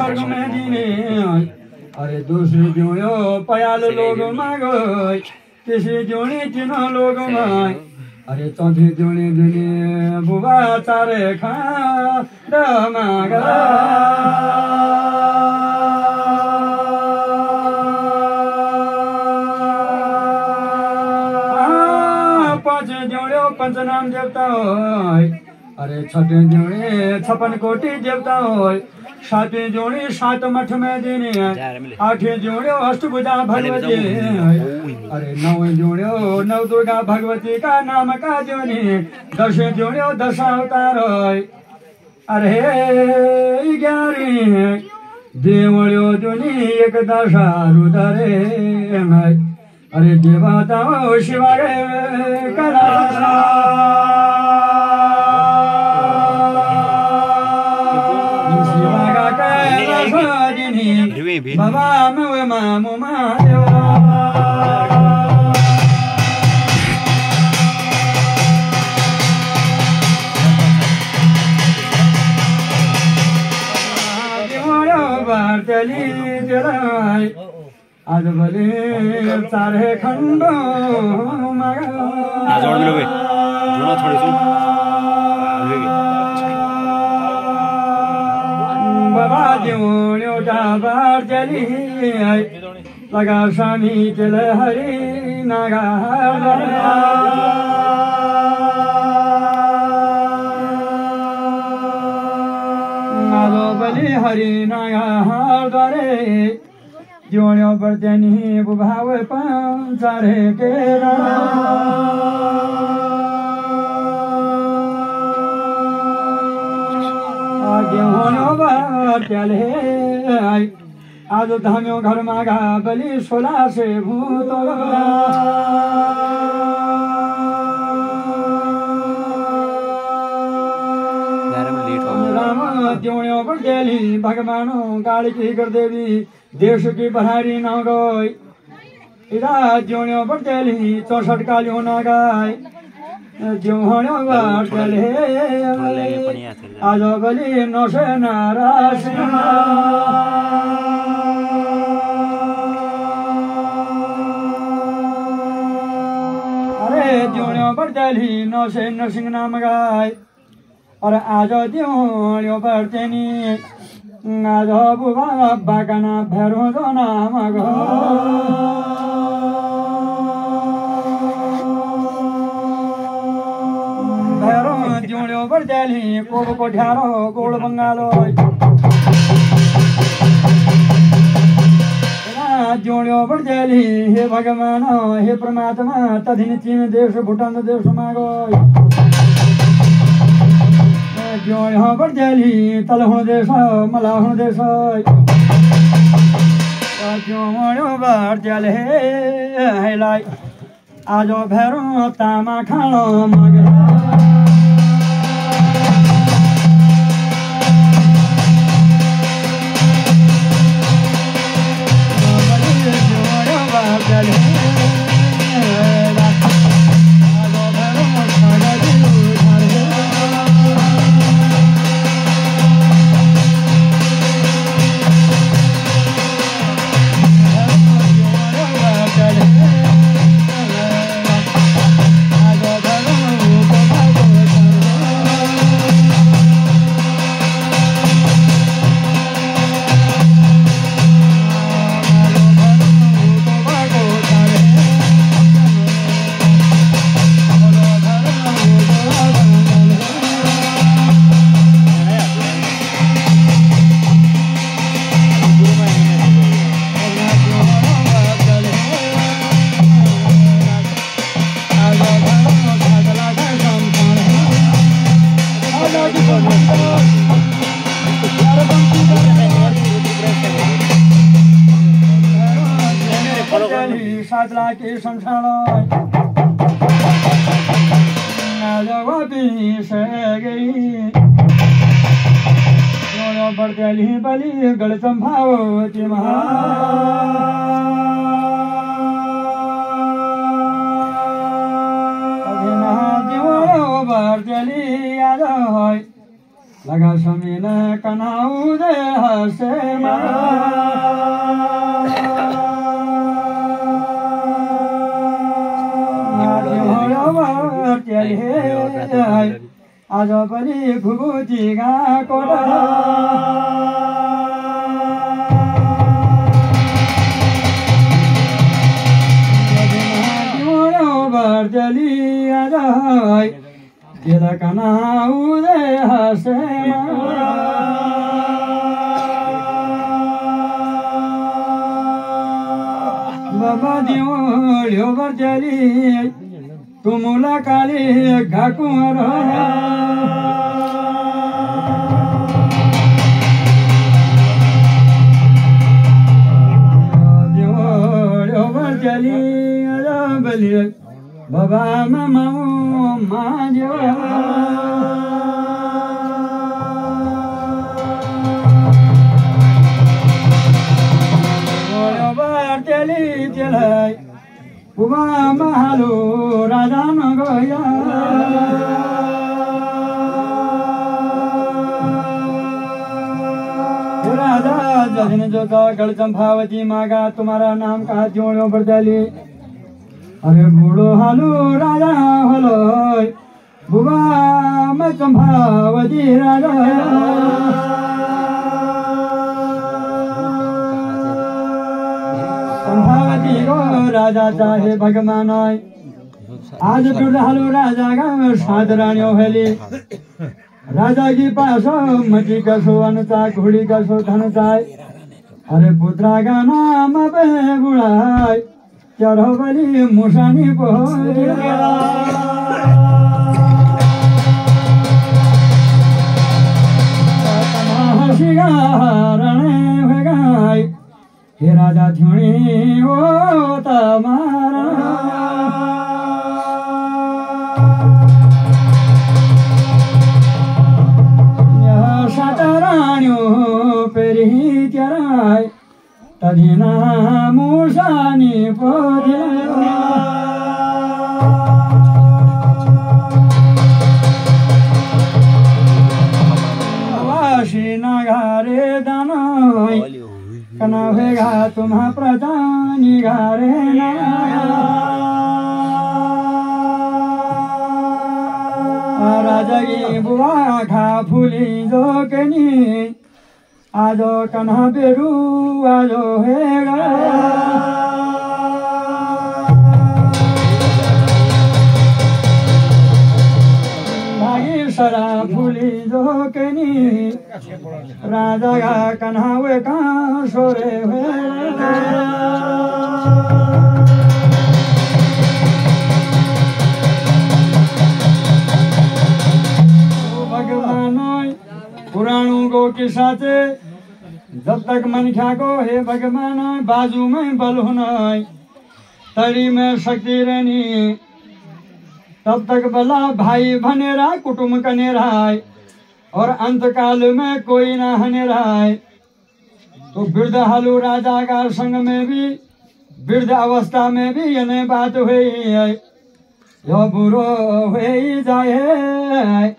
स्वर्ग में जीने अरे दूसरी जोड़ो पयाल लोग मांगो तीसरी जोड़ी तीनों लोग मांग अरे चौथी जोड़ी दुनिया बुआ चारे खा मांगा पांच जोड़ो पंचनाम देवता हो अरे छठे जोड़ी 56 कोटि देवता हो सातवीं जोड़ी 7 मठ में देने आठवीं जोड़ी अष्टभुजा भगवती अरे 9वीं जोड़ी 9 दुर्गा भगवती का नाम का जोनी 10वीं जोड़ी 10 अवतार अरे 11वीं देवळ्यो जोनी 1 दशा रुदरे अरे देवता शिवाय कला बाबा मैं मामू मायो बारतली जराय आज भले सारे खंडो मगा जोड़ लो जोड़ा थोड़ी सी बाबा जोड़ो बार चली लगा स्वामी चल हरि नागा बलि हरि नागा द्वारे जोड़ो बर्तनी बुभाव पंचारे केरा चले आज धाम्यो घर मागा बलि 16 से भूत राम जोड़ो बर्देली भगवानो गाड़ी की कर देवी देश की बहारी न गई इरा जोड़ो बर्देली 64 कालियों न गाय जोड़ो बर्देली आज बलि 9 से नाराज अरे जोड़ो बर्देली 9 से नरसिंह नाम गाय और आज जोड़ो बर्देनी आज बुबा बागाना भैरो दो नाम गो भैरो जोड़ो बर्देली कोब कोठ्यारो गोड़ बंगालो जोड़ो बर्देली हे भगवान हे परमात्मा तधिन चीन देश भूटान देश मागो जोड़ो बर्देली तलहुण देश मलाहुण देश जोड़ो बर्देली हेलाई आज भैरो तामा खानो मगे साजला के संसार से गई जोड़ो बर्देली बलि गल संभावती महा जोड़ो बर्देली आज लगा समीन कनाऊ दे हसे आज पनि घुघुची गएको बर्जली आज तेरा कनाऊ दे हसे बाबा दियो बर्जली तुमुला काली घाकुर बर्जली बलि बाबा मामाऊ माजो बर्जली चलाई उमा महालो राजा न गया राजा जजन जोता गढ़ चंपावती मागा तुम्हारा नाम कहा जोड़ो बर्जली अरे बूढ़ो हालो राजा हलो बुबा मैं चंपावती राजा चंपावती को राजा चाहे भगवान आज बिरहालू राजा का सात रानियों हेली राजा की पास मटी कसो अनुचा घोड़ी कसो धन चाय अरे पुत्रा का नाम पे बुढ़ाई चढ़ो बली मुसानी को हे राजा थ्योणी ओ तमारा सात रानियों पेरी चराय तदिना मुसानी पोदिला वाशी नगारे दानोई कना होगा तुम्हा प्रजानी गारे राजा की बुआ खा फूली जो कनी आजो कन्हा बेरू आजो हेगा भागी सरा फूली जो कनी राजा का कन्हा वे कहाँ सोरे भगवान पुराणों को किस्सा से जब तक मन ख्याको हे भगवान बाजू में बल होना तड़ी में शक्ति रहनी तब तक बला भाई भनेरा कुटुंब कनेरा और अंत काल में कोई ना हनेरा तो वृद्ध हालू राजा का संग में भी वृद्ध अवस्था में भी यह बात हुई है यो बुरो हुई जाए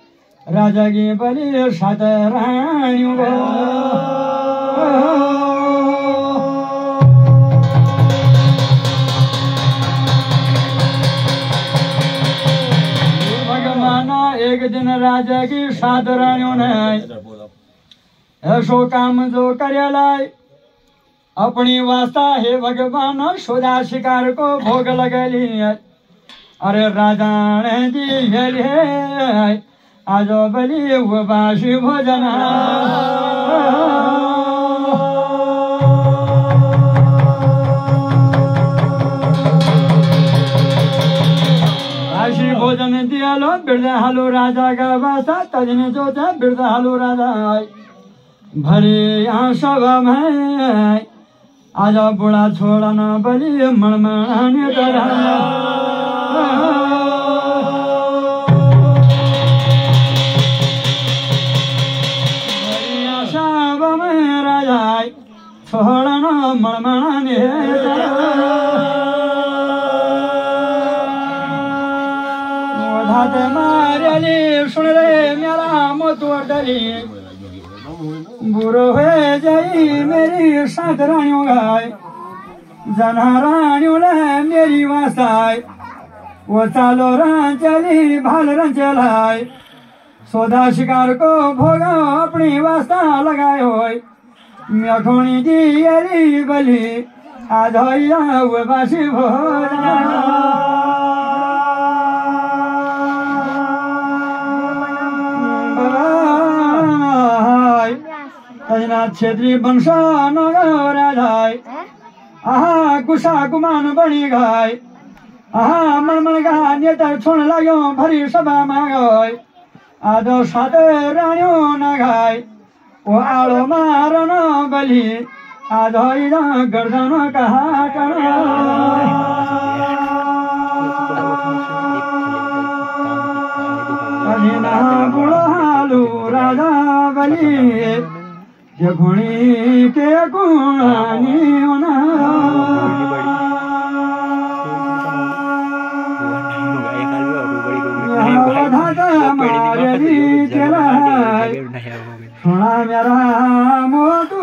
राजा की बलि सात रानियों भगवान एक दिन राजा की सात रानियों ने ऐसो काम जो करे अपनी वास्ता हे भगवान सोजा शिकार को भोग लगली अरे राजा ने दी आज बलि उपवासी भोजन वासी भोजन दियालो वृद्ध हालू राजा का वास्ता तजने जो था वृद्ध हालू राजा भरे यहाँ सभा में आज बुढ़ा छोड़ा न बलि मनमाने छोड़ा न मनमाने धाते मारे सुन रे मेरा मोतवर्दली बुरो हुए जाई मेरी साथ रानियों गाय जना रानियों ले मेरी वास्ताय वो चालो रान चली भाल रन चलाय सोदा शिकार को भोगा अपनी वास्ता लगाए होय म्याखोनी जी अली बली आधोया हुए बासी भोला क्षेत्री वंशा नगराय आहा गुसा गुमान बनी गाय आहा मनमन गा नेता छोड़ लाग्यो भरी सभा गए आधो सात राण्यो नगाय ओ आलो मारन बलि आधो गर्दन काटन बुढो हालु राजा बलि जघुणी के गुणानी होना मारी चलाय सुना मेरा मोतू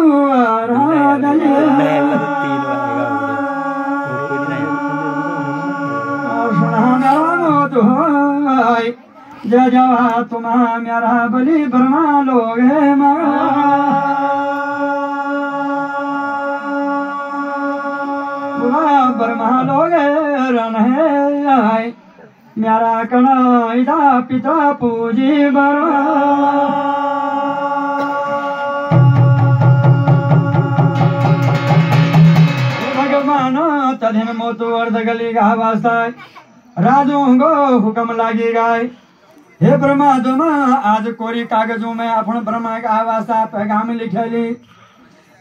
सुना मेरा मोतू जवा तुम्हा मेरा बलि ब्रह्मा लोग है ब्रह्मा लोग रन है मेरा कनाइदा पिता पूजी बरा भगवान तदिन मोतु अर्ध गली गा वास्ता राजू गो हुकम लागी गाय हे ब्रह्मा दुमा आज कोरी कागजों में अपन ब्रह्मा का वास्ता पैगाम लिखेली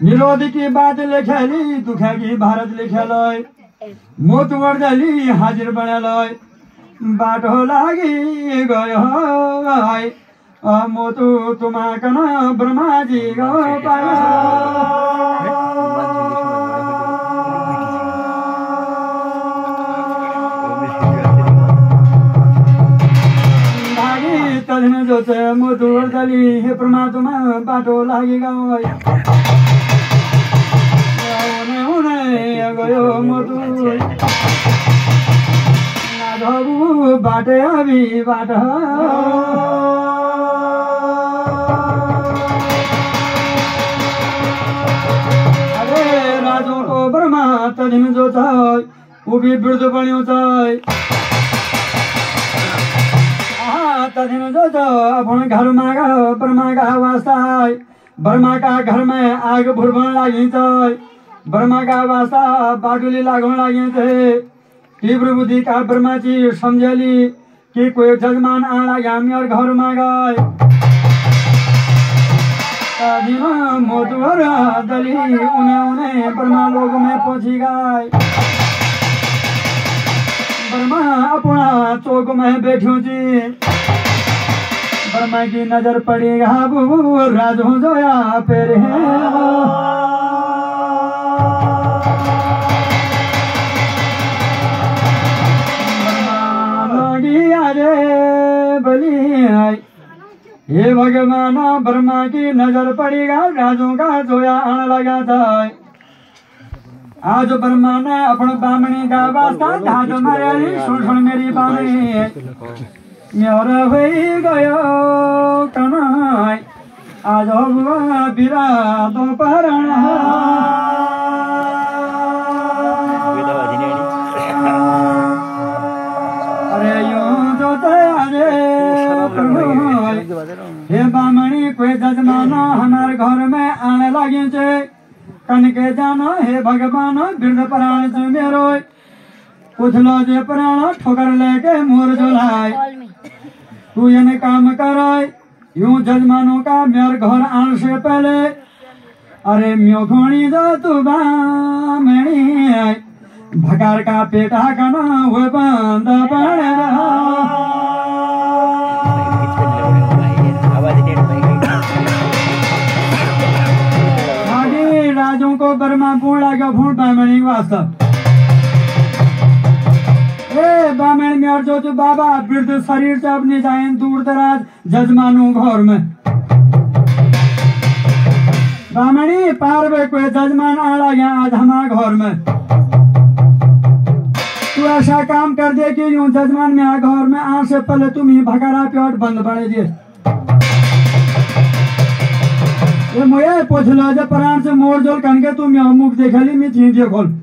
विरोध की बात लिखेली दुखेगी भारत लिखेलोय मोतु अर्धली हाजिर बनेलोय बाटो लागी गयो मोतु तुमा कन ब्रह्मा जी गो पाया तदिन जो मोतु अर्धली हे परमात्मा बाटो लागी गयो गयो मोतु नाधबु बाटे अभी बाट अरे राजो को ब्रह्मा तदिन जो छ ऊ भी वृद्ध बन्यो छ तदिन जो छ अपन घर मागा ब्रह्मा का वास्ता ब्रह्मा का घर में आग भुर्बन लागि छ ब्रह्मा का वास्ता बाटुली लागन लागि थे तीव्र बुद्धि का ब्रह्मा जी समझली कि कोई जजमान आना यामी और घर में गए मोतुवर दली उन्हें ब्रह्मा लोग में पहुंची गए ब्रह्मा अपना चौक में बैठो जी ब्रह्मा की नजर पड़ी गाबू राजू जोया पेरे बलि हे भगवान ब्रह्मा की नजर पड़ेगा राजू का जोया आने लगा था आज ब्रह्मा ने अपने बामणी का वास्ता धाज मारी सुन मेरी बामणी मेरा हुई गयो कनाई आज हुआ बिरा दोपहर हे बामणी कोई जजमाना हमारे घर में आने लगे छे कन के जाना हे भगवान वृद्ध प्राण से मेरो उथलो जे प्राण ठोकर लेके मोर जोलाय तू ये काम कराय यूं जजमानों का मेरे घर आने से पहले अरे म्योखोणी जो तू बामणी भकार का पेटा कना हुए बंद पड़े राजों को ब्रह्मा पूर्ण लगा फूट बामणी वास्तव ए बामेण में जो तू बाबा वृद्ध शरीर से अपनी जाए दूर दराज जजमानू घर में बामणी पारवे को जजमान आड़ा यहाँ आज हमारा घर में तू ऐसा काम कर दे कि यूं जजमान में आ घर में आने से पहले तुम ही भगारा प्याट बंद बने दिए ये मुझे पूछ लो जब प्राण से मोड़ जोल कन के तुम यहाँ मुख देखा ली मैं चीज खोल